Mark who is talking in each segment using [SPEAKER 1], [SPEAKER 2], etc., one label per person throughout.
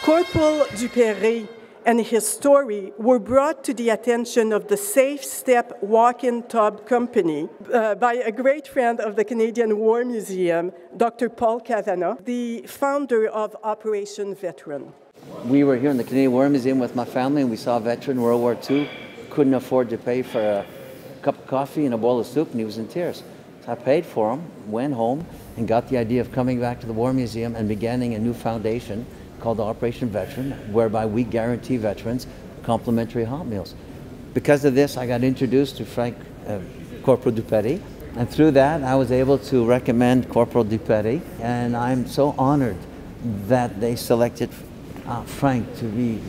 [SPEAKER 1] Corporal Dupere and his story were brought to the attention of the Safe Step Walk-in Tub Company by a great friend of the Canadian War Museum, Dr. Paul Kavanagh, the founder of Operation Veteran.
[SPEAKER 2] We were here in the Canadian War Museum with my family, and we saw a veteran, World War II, couldn't afford to pay for a cup of coffee and a bowl of soup, and he was in tears. So I paid for him, went home, and got the idea of coming back to the War Museum and beginning a new foundation called Operation Veteran, whereby we guarantee veterans complimentary hot meals. Because of this, I got introduced to Franck, Corporal Dupere, and through that, I was able to recommend Corporal Dupere, and I'm so honored that they selected Franck to be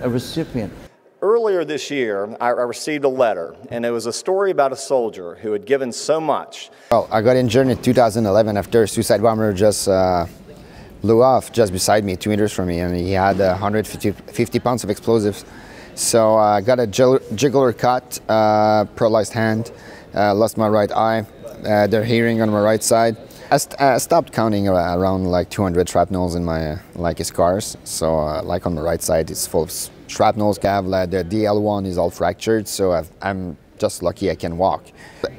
[SPEAKER 2] a recipient.
[SPEAKER 3] Earlier this year, I received a letter, and it was a story about a soldier who had given so much.
[SPEAKER 4] Well, I got injured in 2011 after a suicide bomber just blew off just beside me, 2 meters from me, and he had 150 pounds of explosives. So I got a jugular cut, paralyzed hand, lost my right eye, the hearing on my right side. I stopped counting around like 200 shrapnels in my scars. So like on the right side, it's full of shrapnels. The DL1 is all fractured, so I'm just lucky I can walk.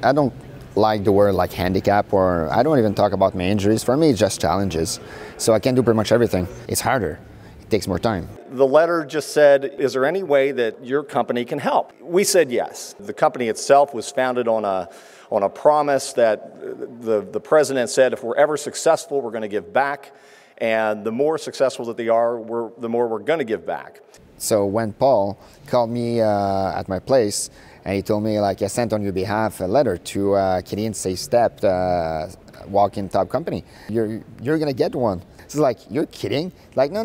[SPEAKER 4] I don't like the word like handicap, or I don't even talk about my injuries. For me, it's just challenges. So I can do pretty much everything. It's harder. It takes more time.
[SPEAKER 3] The letter just said, is there any way that your company can help? We said yes. The company itself was founded on a promise that the president said, if we're ever successful, we're going to give back. And the more successful that they are, the more we're going to give back.
[SPEAKER 4] So when Paul called me at my place, and he told me, like, I sent on your behalf a letter to Canadian Safe Step Walk-in Tub Company. You're gonna get one. It's like, you're kidding? Like, no,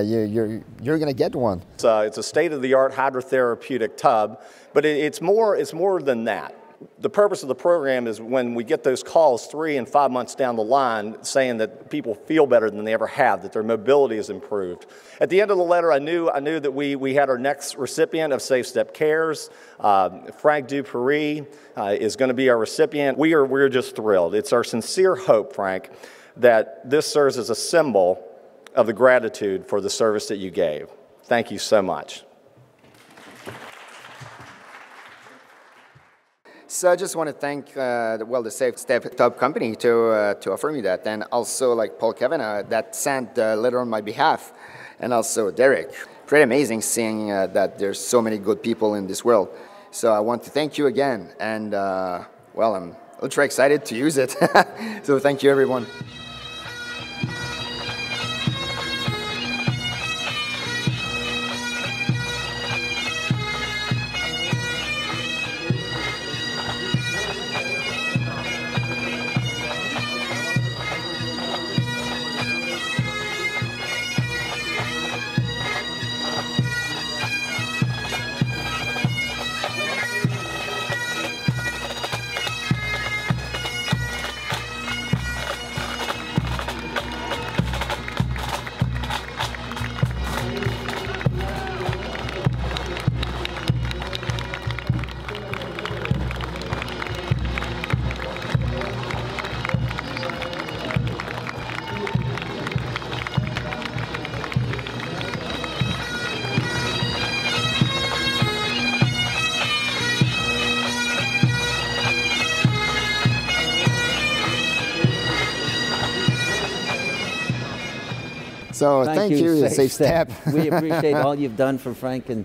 [SPEAKER 4] you're gonna get one.
[SPEAKER 3] It's a state-of-the-art hydrotherapeutic tub, but it's more than that. The purpose of the program is when we get those calls 3 and 5 months down the line saying that people feel better than they ever have, that their mobility is improved. At the end of the letter, I knew that we had our next recipient of Safe Step Cares. Franck Dupere is going to be our recipient. We're just thrilled. It's our sincere hope, Franck, that this serves as a symbol of the gratitude for the service that you gave. Thank you so much.
[SPEAKER 4] So I just want to thank the Safe Step Tub Company to offer me that, and also like Paul Kavanagh that sent the letter on my behalf, and also Derek. Pretty amazing seeing that there's so many good people in this world. So I want to thank you again, and well, I'm ultra excited to use it. So thank you, everyone. So thank you, Safe Step.
[SPEAKER 2] We appreciate all you've done for Franck, and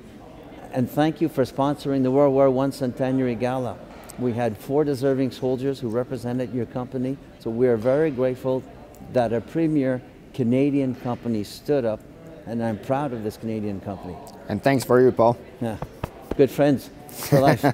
[SPEAKER 2] thank you for sponsoring the World War I Centenary Gala. We had 4 deserving soldiers who represented your company, so we are very grateful that a premier Canadian company stood up, and I'm proud of this Canadian company.
[SPEAKER 4] And thanks for you, Paul.
[SPEAKER 2] Yeah. Good friends for life.